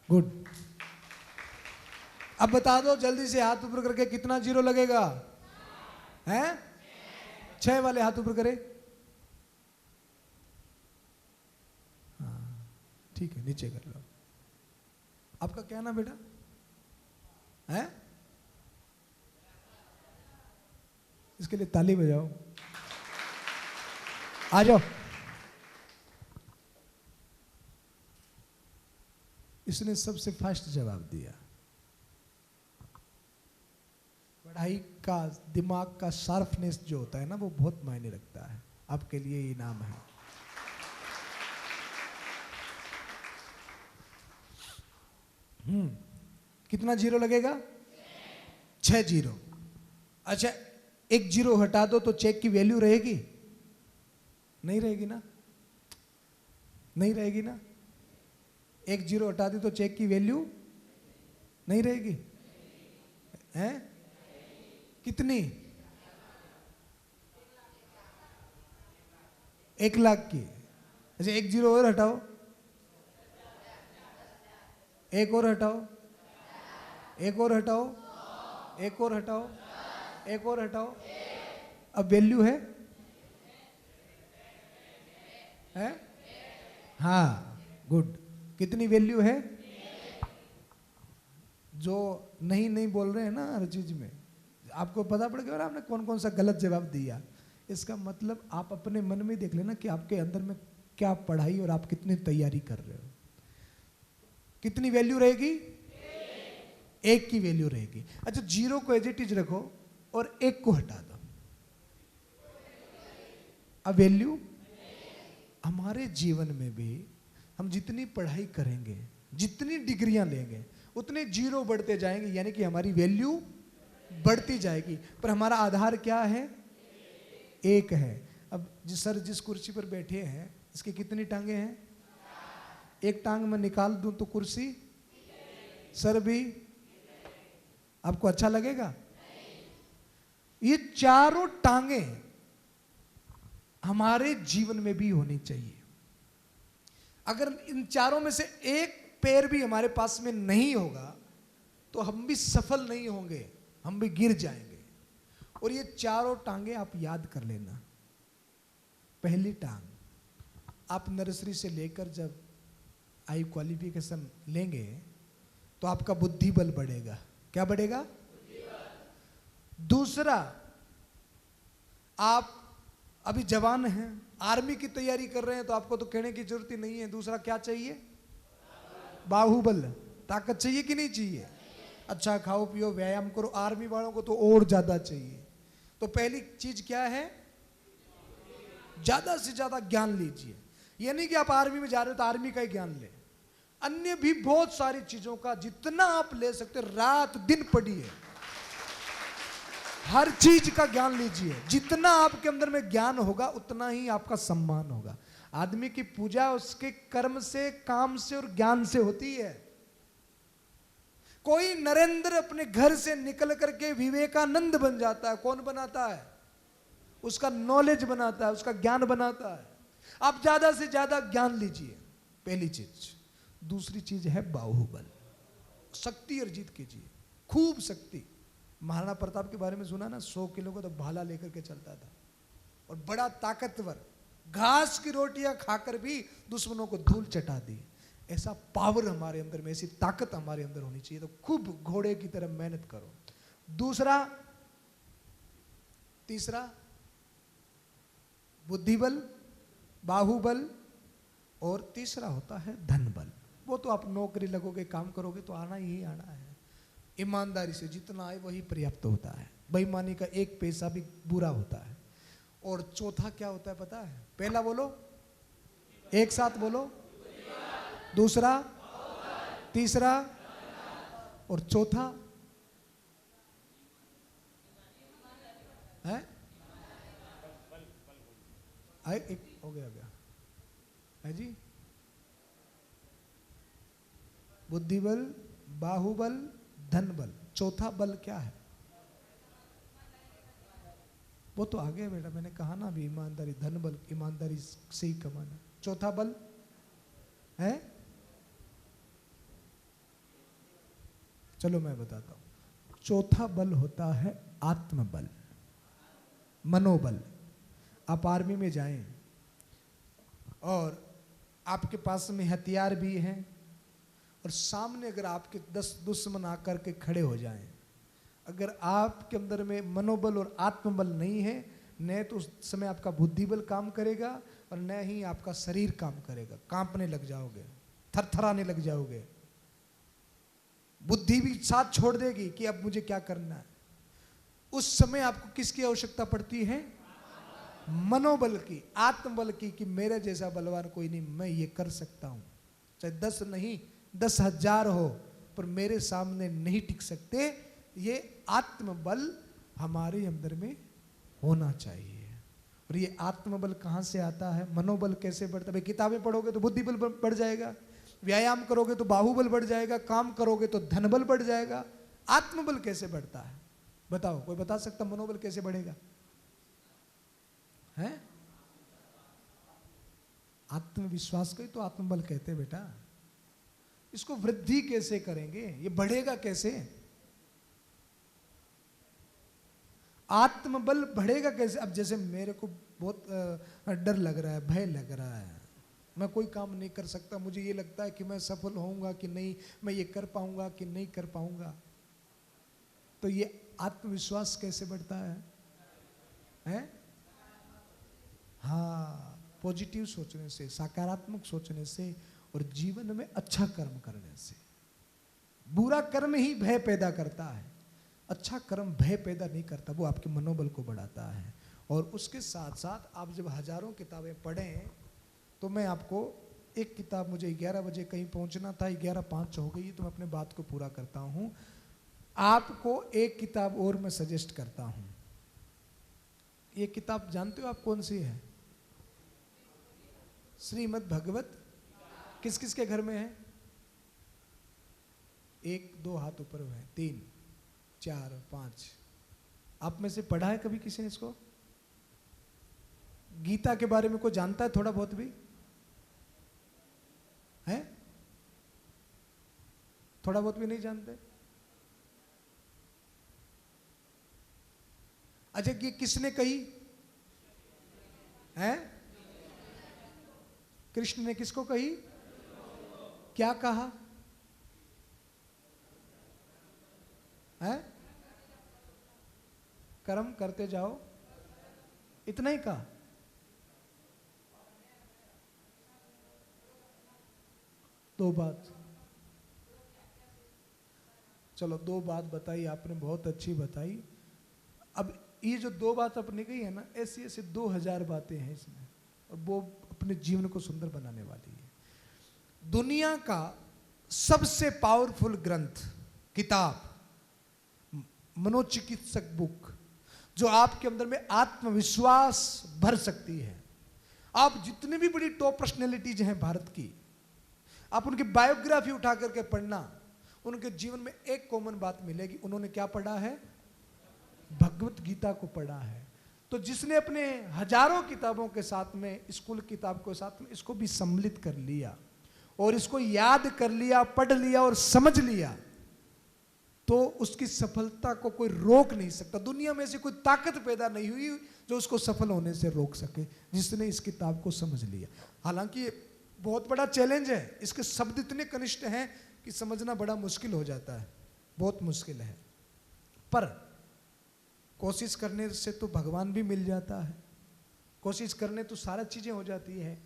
गुड। अब बता दो जल्दी से हाथ ऊपर करके कितना जीरो लगेगा? हैं? 6 वाले हाथ ऊपर करें। हाँ ठीक है, नीचे कर लो। आपका क्या नाम बेटा? हैं? इसके लिए ताली बजाओ। आ जाओ। इसने सबसे फास्ट जवाब दिया। पढ़ाई का, दिमाग का शार्पनेस जो होता है ना, वो बहुत मायने रखता है। आपके लिए इनाम है। कितना जीरो लगेगा? 6 जीरो। अच्छा, 1 जीरो हटा दो तो चेक की वैल्यू रहेगी? नहीं रहेगी ना? नहीं रहेगी ना? 1 जीरो हटा दी तो चेक की वैल्यू नहीं रहेगी? हैं? कितनी? 1 लाख की। अच्छा, 1 जीरो और हटाओ, एक और हटाओ, एक और हटाओ, एक और हटाओ, एक और हटाओ। अब वैल्यू है? है? हाँ, गुड। कितनी वैल्यू है? जो नहीं नहीं बोल रहे हैं ना हर चीज में, आपको पता पड़ गया आपने कौन कौन सा गलत जवाब दिया। इसका मतलब आप अपने मन में देख लेना कि आपके अंदर में क्या पढ़ाई और आप कितनी तैयारी कर रहे हो। कितनी वैल्यू रहेगी? 1 की वैल्यू रहेगी। अच्छा, जीरो को एज इट इज रखो और 1 को हटा दो। अब वैल्यू हमारे जीवन में भी हम जितनी पढ़ाई करेंगे, जितनी डिग्रियां लेंगे, उतने जीरो बढ़ते जाएंगे, यानी कि हमारी वैल्यू बढ़ती जाएगी। पर हमारा आधार क्या है? 1 है। अब जिस कुर्सी पर बैठे हैं, इसकी कितनी टांगे हैं? 1 टांग में निकाल दूं तो कुर्सी, सर भी, आपको अच्छा लगेगा? ये चारों टांगे हमारे जीवन में भी होनी चाहिए। अगर इन चारों में से एक पैर भी हमारे पास में नहीं होगा तो हम भी सफल नहीं होंगे, हम भी गिर जाएंगे। और ये चारों टांगे आप याद कर लेना। पहली टांग, आप नर्सरी से लेकर जब आई क्वालिफिकेशन लेंगे तो आपका बुद्धि बल बढ़ेगा। क्या बढ़ेगा? दूसरा, आप अभी जवान हैं, आर्मी की तैयारी कर रहे हैं, तो आपको तो कहने की जरूरत ही नहीं है। दूसरा क्या चाहिए? बाहुबल, ताकत चाहिए कि नहीं चाहिए? अच्छा खाओ पियो व्यायाम करो। आर्मी वालों को तो और ज्यादा चाहिए। तो पहली चीज क्या है? ज्यादा से ज्यादा ज्ञान लीजिए। ये नहीं कि आप आर्मी में जा रहे हो तो आर्मी का ही ज्ञान ले, अन्य भी बहुत सारी चीजों का जितना आप ले सकते, रात दिन पढ़िए, हर चीज का ज्ञान लीजिए। जितना आपके अंदर में ज्ञान होगा उतना ही आपका सम्मान होगा। आदमी की पूजा उसके कर्म से, काम से और ज्ञान से होती है। कोई नरेंद्र अपने घर से निकल करके विवेकानंद बन जाता है, कौन बनाता है? उसका नॉलेज बनाता है, उसका ज्ञान बनाता है। आप ज्यादा से ज्यादा ज्ञान लीजिए, पहली चीज। दूसरी चीज है बाहुबल, शक्ति अर्जित कीजिए, खूब शक्ति। महाराणा प्रताप के बारे में सुना ना, 100 किलो का तो भाला लेकर के चलता था और बड़ा ताकतवर, घास की रोटियां खाकर भी दुश्मनों को धूल चटा दी। ऐसा पावर हमारे अंदर में, ऐसी ताकत हमारे अंदर होनी चाहिए। तो खूब घोड़े की तरह मेहनत करो। दूसरा, तीसरा बुद्धिबल, बाहुबल, और तीसरा होता है धन बल। वो तो आप नौकरी लगोगे, काम करोगे तो आना ही आना है। ईमानदारी से जितना आए वही पर्याप्त होता है। बेईमानी का 1 पैसा भी बुरा होता है। और चौथा क्या होता है पता है? पहला बोलो, एक साथ बोलो। दूसरा, तीसरा और चौथा है एक हो गया है जी। बुद्धि बल, बाहुबल, धन बल। चौथा बल क्या है? वो तो आगे बेटा, मैंने कहा ना अभी, ईमानदारी। धन बल ईमानदारी से ही कमाना। चौथा बल है, चलो मैं बताता हूं। चौथा बल होता है आत्मबल, मनोबल। आप आर्मी में जाएं और आपके पास में हथियार भी हैं और सामने अगर आपके 10 दुश्मन आकर के खड़े हो जाएं, अगर आपके अंदर में मनोबल और आत्मबल नहीं है, न तो उस समय आपका बुद्धिबल काम करेगा और न ही आपका शरीर काम करेगा। कांपने लग जाओगे, थरथराने लग जाओगे, बुद्धि भी साथ छोड़ देगी कि अब मुझे क्या करना है। उस समय आपको किसकी आवश्यकता पड़ती है? मनोबल की, आत्मबल की, कि मेरे जैसा बलवान कोई नहीं, मैं ये कर सकता हूं। चाहे 10 नहीं 10,000 हो, पर मेरे सामने नहीं टिक सकते। ये आत्मबल हमारे अंदर में होना चाहिए। और ये आत्मबल कहां से आता है? मनोबल कैसे बढ़ता है? भाई किताबें पढ़ोगे तो बुद्धिबल बढ़ जाएगा, व्यायाम करोगे तो बाहुबल बढ़ जाएगा, काम करोगे तो धनबल बढ़ जाएगा। आत्मबल कैसे बढ़ता है बताओ? कोई बता सकता? मनोबल कैसे बढ़ेगा? है आत्मविश्वास को ही तो आत्मबल कहते हैं बेटा। इसको वृद्धि कैसे करेंगे? ये बढ़ेगा कैसे? आत्मबल बढ़ेगा कैसे? अब जैसे मेरे को बहुत डर लग रहा है, भय लग रहा है, मैं कोई काम नहीं कर सकता, मुझे ये लगता है कि मैं सफल होऊंगा कि नहीं, मैं ये कर पाऊंगा कि नहीं कर पाऊंगा, तो ये आत्मविश्वास कैसे बढ़ता है? हाँ, पॉजिटिव सोचने से, सकारात्मक सोचने से और जीवन में अच्छा कर्म करने से। बुरा कर्म ही भय पैदा करता है, अच्छा कर्म भय पैदा नहीं करता, वो आपके मनोबल को बढ़ाता है। और उसके साथ साथ आप जब हजारों किताबें पढ़ें, तो मैं आपको एक किताब, मुझे 11 बजे कहीं पहुंचना था, 11:05 हो गई, तो मैं अपने बात को पूरा करता हूं। आपको एक किताब और मैं सजेस्ट करता हूं। ये किताब जानते हो आप कौन सी है? श्रीमद् भगवत। किस किस के घर में है? 1 2 हाथ ऊपर हुए हैं, 3 4 5। आप में से पढ़ा है कभी किसी ने इसको? गीता के बारे में कोई जानता है थोड़ा बहुत भी? है? थोड़ा बहुत भी नहीं जानते? अच्छा, ये किसने कही है? कृष्ण ने किसको कही? क्या कहा है? कर्म करते जाओ, इतना ही कहा। दो बात, चलो 2 बात बताई आपने, बहुत अच्छी बताई। अब ये जो 2 बात अपनी गई है ना, ऐसी ऐसी 2000 बातें हैं इसमें, और वो अपने जीवन को सुंदर बनाने वाली है। दुनिया का सबसे पावरफुल ग्रंथ, किताब, मनोचिकित्सक बुक, जो आपके अंदर में आत्मविश्वास भर सकती है। आप जितनी भी बड़ी टॉप पर्सनैलिटीज हैं भारत की, आप उनकी बायोग्राफी उठा करके पढ़ना, उनके जीवन में एक कॉमन बात मिलेगी, उन्होंने क्या पढ़ा है? भगवत गीता को पढ़ा है। तो जिसने अपने हजारों किताबों के साथ में, स्कूल किताब के साथ में, इसको भी सम्मिलित कर लिया और इसको याद कर लिया, पढ़ लिया और समझ लिया, तो उसकी सफलता को कोई रोक नहीं सकता। दुनिया में ऐसी कोई ताकत पैदा नहीं हुई जो उसको सफल होने से रोक सके, जिसने इस किताब को समझ लिया। हालांकि बहुत बड़ा चैलेंज है, इसके शब्द इतने कनिष्ठ हैं कि समझना बड़ा मुश्किल हो जाता है, बहुत मुश्किल है। पर कोशिश करने से तो भगवान भी मिल जाता है, कोशिश करने तो सारा चीजें हो जाती है।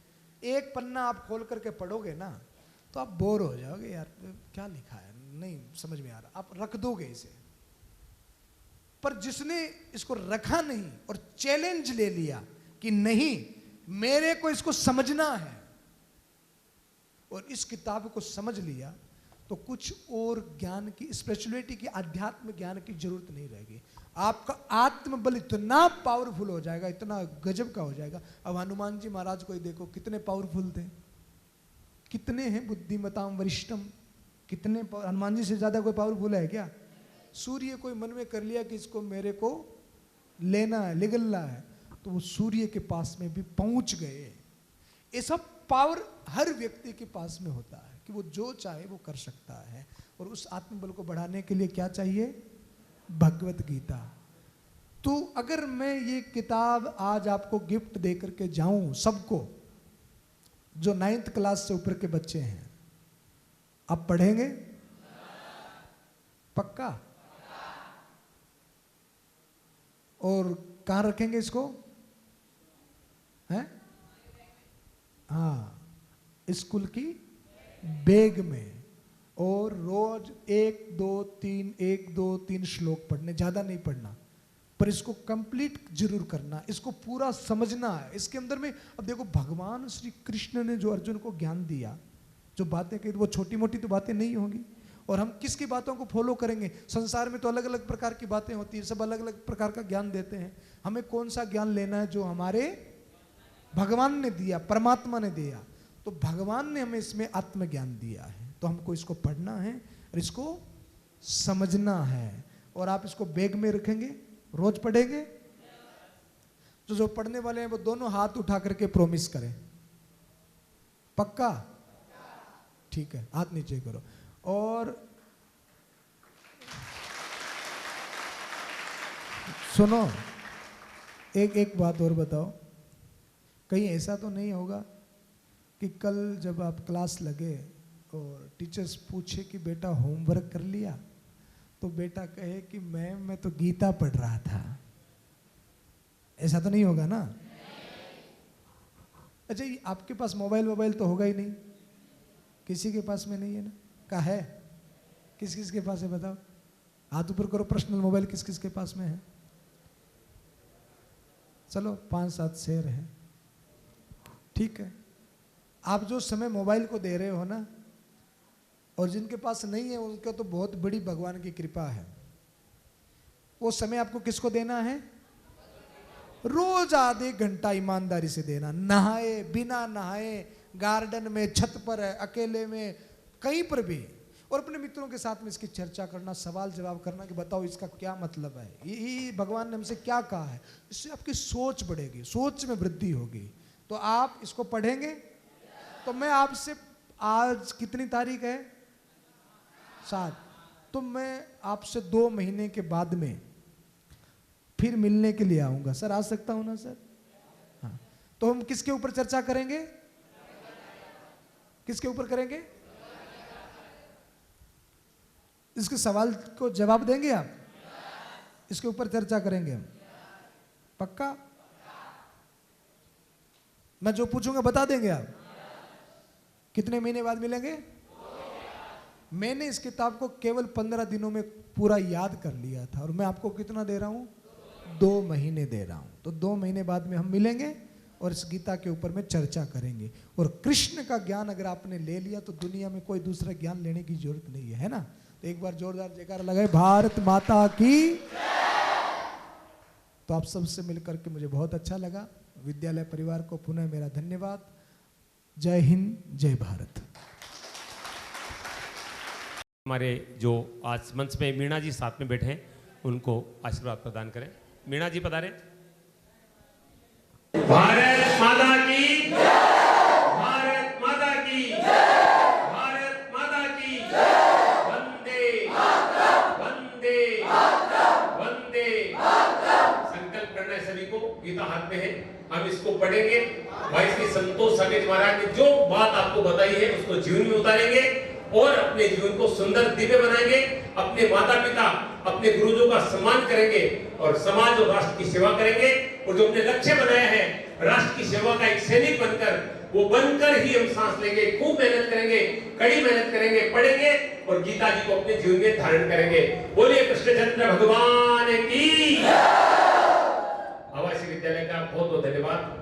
एक पन्ना आप खोल करके पढ़ोगे ना, तो आप बोर हो जाओगे, यार क्या लिखा है, नहीं समझ में आ रहा, आप रख दोगे इसे। पर जिसने इसको रखा नहीं और चैलेंज ले लिया कि नहीं, मेरे को इसको समझना है, और इस किताब को समझ लिया, तो कुछ और ज्ञान की, स्पिरिचुअलिटी की, आध्यात्म ज्ञान की जरूरत नहीं रहेगी। आपका आत्मबल इतना पावरफुल हो जाएगा, इतना गजब का हो जाएगा। अब हनुमान जी महाराज को ही देखो, कितने पावरफुल थे, कितने हैं बुद्धिमताम वरिष्ठम, कितने हनुमान जी से ज्यादा कोई पावरफुल है क्या? सूर्य कोई मन में कर लिया कि इसको मेरे को लेना है, निगलना है, तो वो सूर्य के पास में भी पहुंच गए। ये सब पावर हर व्यक्ति के पास में होता है कि वो जो चाहे वो कर सकता है। और उस आत्मबल को बढ़ाने के लिए क्या चाहिए? भगवत गीता। तो अगर मैं ये किताब आज आपको गिफ्ट दे करके जाऊं, सबको जो 9th क्लास से ऊपर के बच्चे हैं, आप पढ़ेंगे? पक्का? और कहां रखेंगे इसको? हैं? हाँ, स्कूल की बैग में। और रोज 1 2 3 श्लोक पढ़ने, ज्यादा नहीं पढ़ना, पर इसको कंप्लीट जरूर करना, इसको पूरा समझना है। इसके अंदर में अब देखो, भगवान श्री कृष्ण ने जो अर्जुन को ज्ञान दिया, जो बातें कही, वो छोटी मोटी तो बातें नहीं होंगी। और हम किसकी बातों को फॉलो करेंगे? संसार में तो अलग अलग प्रकार की बातें होती है, सब अलग अलग प्रकार का ज्ञान देते हैं। हमें कौन सा ज्ञान लेना है? जो हमारे भगवान ने दिया, परमात्मा ने दिया। तो भगवान ने हमें इसमें आत्मज्ञान दिया है, तो हमको इसको पढ़ना है और इसको समझना है। और आप इसको बैग में रखेंगे, रोज पढ़ेंगे। तो जो पढ़ने वाले हैं वो दोनों हाथ उठा करके प्रॉमिस करें। पक्का? ठीक है, हाथ नीचे करो। और सुनो, एक बात और बताओ, कहीं ऐसा तो नहीं होगा कि कल जब आप क्लास लगे और टीचर्स पूछे कि बेटा होमवर्क कर लिया, तो बेटा कहे कि मैम मैं तो गीता पढ़ रहा था? ऐसा तो नहीं होगा ना? अच्छा, ये आपके पास मोबाइल तो होगा ही नहीं, किसी के पास में नहीं है ना? का है? किस किस के पास है बताओ? हाथ ऊपर करो, पर्सनल मोबाइल किस किस के पास में है? चलो 5-7 शेर है, ठीक है। आप जो समय मोबाइल को दे रहे हो ना, और जिनके पास नहीं है उनका तो बहुत बड़ी भगवान की कृपा है। वो समय आपको किसको देना है? रोज आधे घंटा ईमानदारी से देना, नहाए बिना नहाए, गार्डन में, छत पर, अकेले में, कहीं पर भी, और अपने मित्रों के साथ में इसकी चर्चा करना, सवाल जवाब करना कि बताओ इसका क्या मतलब है, ये भगवान ने हमसे क्या कहा है। इससे आपकी सोच बढ़ेगी, सोच में वृद्धि होगी। तो आप इसको पढ़ेंगे। तो मैं आपसे, आज कितनी तारीख है? 7। तो मैं आपसे 2 महीने के बाद में फिर मिलने के लिए आऊंगा। सर आ सकता हूं ना सर? हाँ। तो हम किसके ऊपर चर्चा करेंगे? किसके ऊपर करेंगे? इसके सवाल को जवाब देंगे आप? इसके ऊपर चर्चा करेंगे हम? पक्का? मैं जो पूछूंगा बता देंगे आप? कितने महीने बाद मिलेंगे? मैंने इस किताब को केवल 15 दिनों में पूरा याद कर लिया था, और मैं आपको कितना दे रहा हूं? 2 महीने दे रहा हूं। तो 2 महीने बाद में हम मिलेंगे और इस गीता के ऊपर में चर्चा करेंगे। और कृष्ण का ज्ञान अगर आपने ले लिया तो दुनिया में कोई दूसरा ज्ञान लेने की जरूरत नहीं है ना? तो एक बार जोरदार जयकारा लगाए, भारत माता की। तो आप सबसे मिलकर के मुझे बहुत अच्छा लगा। विद्यालय परिवार को पुनः मेरा धन्यवाद। जय हिंद, जय भारत। हमारे जो आज मंच में मीणा जी साथ में बैठे हैं, उनको आशीर्वाद प्रदान करें। मीणा जी पधारे। भारत माता की, भारत माता की, भारत माता की, वंदे वंदे वंदे। संकल्प करना है सभी को। गीता हाथ में है, हम इसको पढ़ेंगे। भाई श्री संतोष समेत महाराज ने जो बात आपको बताई है उसको जीवन में उतारेंगे और अपने जीवन को सुंदर दिव्य बनाएंगे। अपने माता पिता, अपने गुरुजों का सम्मान करेंगे और समाज और राष्ट्र की सेवा करेंगे। और जो अपने लक्ष्य बनाया है राष्ट्र की सेवा का एक सैनिक बनकर, वो बनकर ही हम सांस लेंगे। खूब मेहनत करेंगे, कड़ी मेहनत करेंगे, पढ़ेंगे और गीता जी को अपने जीवन में धारण करेंगे। बोलिए कृष्णचंद्र भगवान की। आवासीय विद्यालय का बहुत बहुत धन्यवाद।